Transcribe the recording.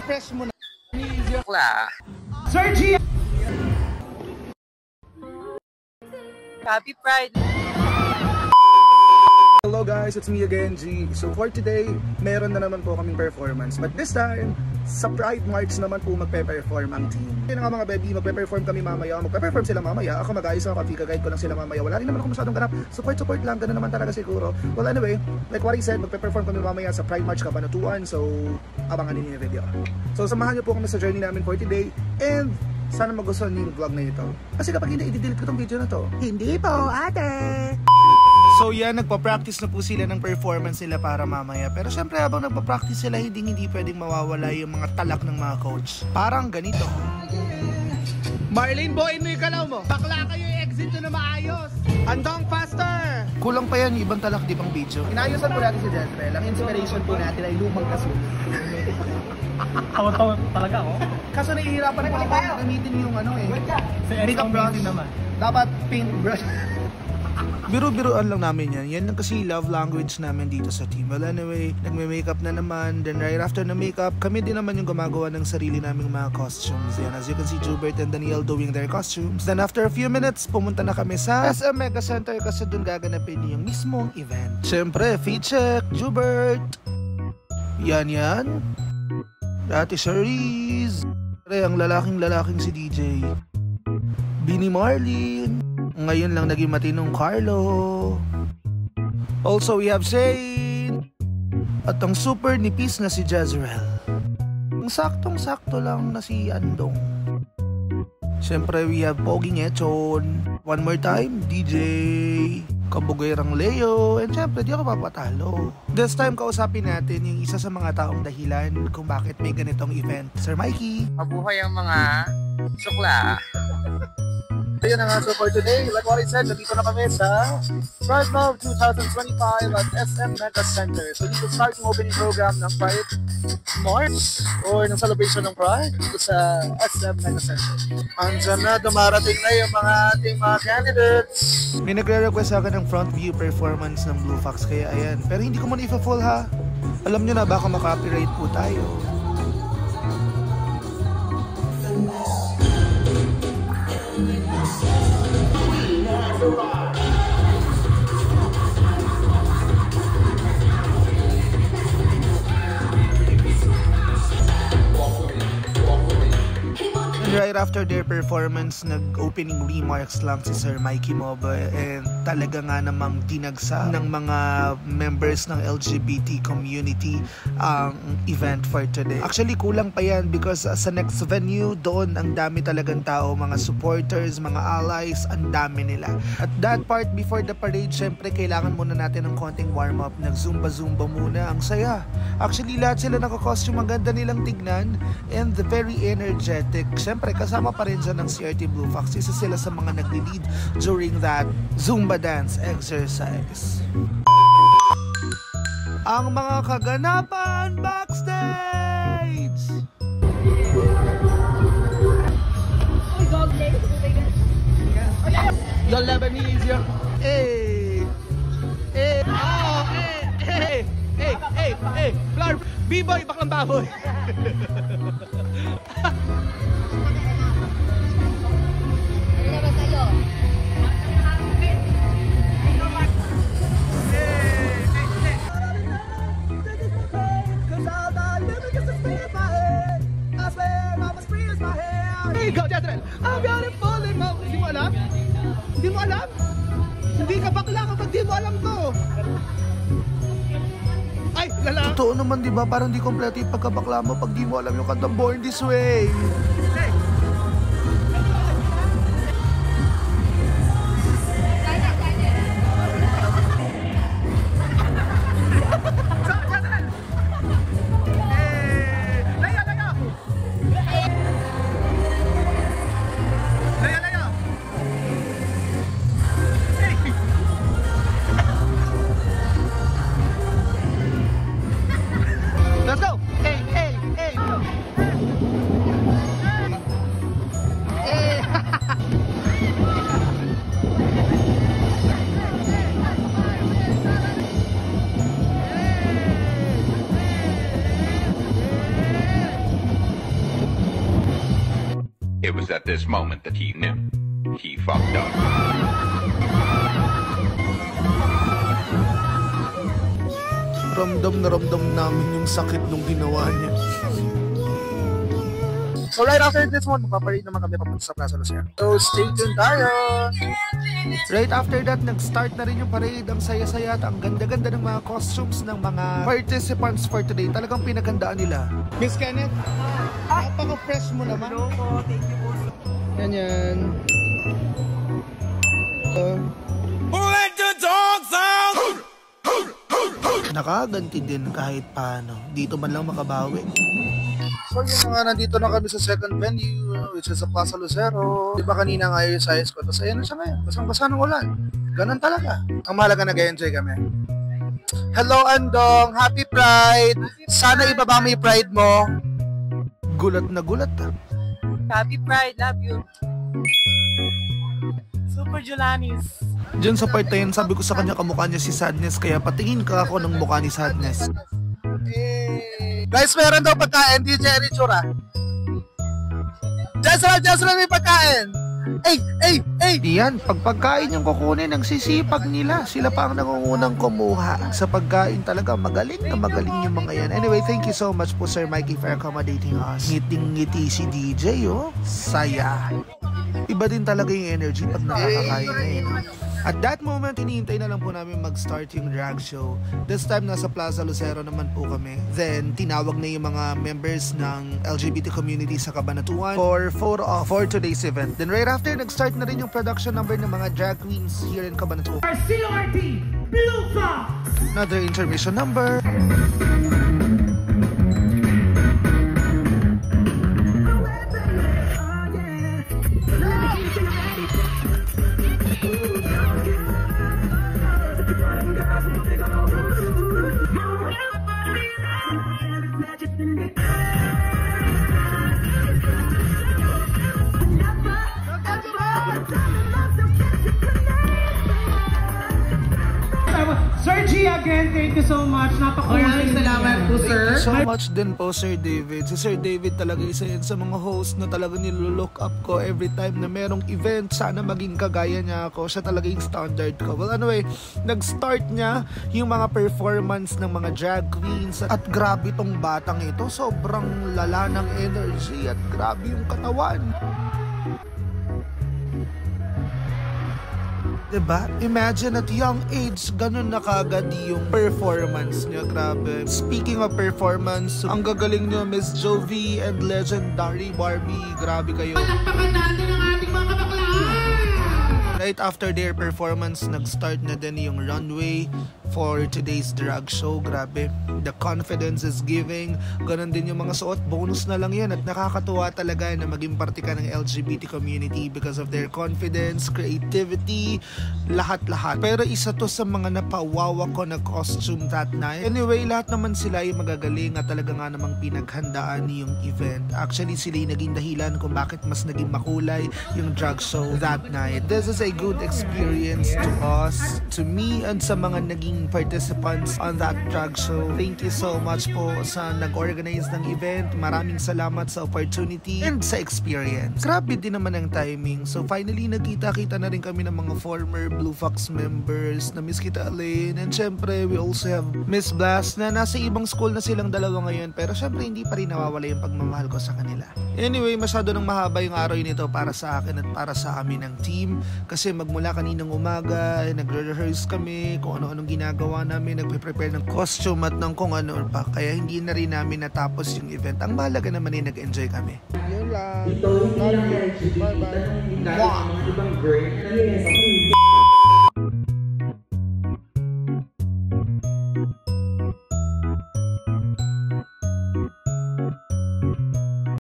refresh mo na. Bakla. Sergio! Happy Pride! Hello guys, it's me again, G. So for today, meron na naman po kaming performance. But this time, sa Pride March naman po magpe-perform ang team. Yun nga mga baby, magpe-perform kami mamaya. Magpe-perform sila mamaya. Ako mag-ayos ako, guide ko lang sila mamaya. Wala rin naman ako masyadong ganap. Support lang, ganun naman talaga siguro. Well anyway, like what I said, magpe-perform kami mamaya sa Pride March Kabanatuan. So, abangan niyo yung video. So, samahan niyo po kami sa journey namin for today. And sana magustuhan niyo yung vlog na ito. Kasi kapag hindi, i-delete ko tong video na to. Hindi po, ate! So yan, nagpa-practice na po sila ng performance nila para mamaya. Pero syempre habang nagpa-practice sila, hindi pwedeng mawawala yung mga talak ng mga coach. Parang ganito. Marlene, buuin mo yung galaw mo. Bakla kayo yung exit na maayos. Andong faster! Kulang pa yan, yung ibang talak, di bang video. Inayosan po natin si Jezreel. Ang inspiration po natin ay lumang kaso. Tawa-tawa talaga ako. Kaso nahihirapan po ako gamitin yung ano eh. Makeup brush naman. Dapat paint brush. Biro-biroan lang namin yan. Yan lang kasi love language namin dito sa team. Well anyway, nagme-makeup na naman. Then right after na makeup, kami din naman yung gumagawa ng sarili naming mga costumes. Yan, as you can see, Jubert and Daniel doing their costumes. Then after a few minutes, pumunta na kami sa SM Mega Center kasi doon gaganapin yung mismong event. Siyempre, feedcheck, Jubert. Yan. Ate Cherise. Ang lalaking si DJ. Bini Marlene. Ngayon lang naging matinong Carlo. Also we have Shane. At ang super nipis na si Jezreel. Ang saktong-sakto lang na si Andong. Siyempre we have Poging Echon. One more time, DJ Kabugayrang Leo. And siyempre di ako papatalo. This time kausapin natin yung isa sa mga taong dahilan kung bakit may ganitong event. Sir Mikey. Mabuhay ang mga sukla. Ayun na nga, so for today, like what I said, nandito na kami sa Pride Love 2025 at SM Mega Center. So dito start yung opening program ng Pride March or ng celebration ng Pride dito sa SM Mega Center. Andyan na, dumarating na yung mga ating mga candidates. May nagre-request sa akin ng front view performance ng Blue Fox, kaya ayan. Pero hindi ko muna ipa-full ha. Alam nyo na, baka makapiright po tayo. Right after their performance, nag-opening remarks lang si Sir Mikey Moba and talaga nga namang dinagsa ng mga members ng LGBT community ang event for today. Actually, kulang pa yan because sa next venue, doon ang dami talagang tao, mga supporters, mga allies, ang dami nila. At that part, before the parade, syempre kailangan muna natin ng konting warm-up. Nag-zumba-zumba muna, ang saya. Actually, lahat sila naka-costume, ang ganda nilang tignan and very energetic. Syempre, kasama pa rin dyan ng CRT Blue Fox. Isa sila sa mga nagli-lead during that Zumba dance exercise. Ang mga kaganapan backstage! You'll never be easier. Hey! Hey! Oh! Hey! Flower! B-boy! Baklang baboy! Hey, go, Jezreel! I'm beautiful in love. Hindi mo alam? Hindi mo alam? Hindi ka bakla kapag di mo alam to. Ay, lala! Totoo naman, di ba? Parang di kompleto yung pagkabakla mo pag di mo alam yung kantang Born This Way. Hey! Let's go! Hey! was at this moment that he knew he fucked up. Ramdam na ramdam namin yung sakit nung ginawa niya. So right after this one, magpaparade naman kami papunta sa Plaza Lucero. So stay tuned tayo! Right after that, nag-start na rin yung parade. Ang saya-saya at ang ganda-ganda ng mga costumes ng mga participants for today. Talagang pinaghandaan nila. Miss Kenneth, napaka-fresh mo naman. Hello po, thank you po. Yan. Nakaganti din kahit paano. Dito man lang makabawi. So yung mga nandito na kami sa second venue, which is sa Plaza Lucero. Diba kanina nga yung size ko, tapos ayan na siya ngayon, basang-basa ng ulan. Ganun talaga. Ang mahalaga nag-enjoy kami. Hello Andong, Happy Pride! Sana ibaba mo yung pride mo. Gulat na gulat ah. Happy Pride, love you. Super Jolanis. Diyan sa part na yun, sabi ko sa kanya kamukha niya si Sadness, kaya patingin ka ako ng mukha ni Sadness. Guys, meron daw pagkain, DJ Erichura. Jasra may pagkain. Diyan, pag pagkain yung kukunin, nagsisipag nila. Sila pa ang nangungunang kumuha. Sa pagkain talaga, magaling na magaling yung mga yan. Anyway, thank you so much po Sir Mikey for accommodating us. Ngiting-ngiti si DJ, oh. Saya. Iba din talaga yung energy pag nakakakain na yun. At that moment, iniintay na lang po namin mag-start yung drag show. This time, nasa Plaza Lucero naman po kami. Then, tinawag na yung mga members ng LGBT community sa Cabanatuan for photo off for today's event. Then right after, nag-start na rin yung production number ng mga drag queens here in Cabanatuan. CRT Blue Fox! Another intermission number. Sir G, again, thank you so much. Maraming salamat po, sir. So much din po, Sir David. Si Sir David talaga isa yan sa mga host na talaga nilolook up ko every time na merong event. Sana maging kagaya niya ako. Siya talaga yung standard ko. Well, anyway, nag-start niya yung mga performance ng mga drag queens. At grabe tong batang ito. Sobrang lala ng energy at grabe yung katawan. Diba? Imagine at young age, ganun na kagad yung performance niya. Grabe. Speaking of performance, ang gagaling niyo, Miss Jovi and legendary Barbie. Grabe kayo. Palakpakan natin ang ating mga baklaan! Right after their performance, nag-start na din yung runway for today's drag show. Grabe. The confidence is giving. Ganon din yung mga suot. Bonus na lang yan. At nakakatuwa talaga na maging parte ka ng LGBT community because of their confidence, creativity, lahat-lahat. Pero isa to sa mga napawawa ko na costume that night. Anyway, lahat naman sila yung magagaling at talaga nga namang pinaghandaan yung event. Actually, sila yung naging dahilan kung bakit mas naging makulay yung drag show that night. This is a good experience to us, to me, and sa mga naging participants on that drag show. Thank you so much po sa nag-organize ng event. Maraming salamat sa opportunity and sa experience. Grabe din naman ang timing. So finally, nagkita-kita na rin kami ng mga former Blue Fox members na Miss Kita Alain. And syempre, we also have Miss Blast na nasa ibang school na silang dalawa ngayon. Pero syempre, hindi pa rin nawawala yung pagmamahal ko sa kanila. Anyway, masyado nang mahaba yung araw nito para sa akin at para sa amin ng team. Kasi magmula kaninang umaga, nagre-rehearse kami kung ano-anong ginagawa namin, nagpe-prepare ng costume at ng kung ano pa. Kaya hindi na rin namin natapos yung event. Ang mahalaga naman ay nag-enjoy kami. Yun lang. Bye-bye.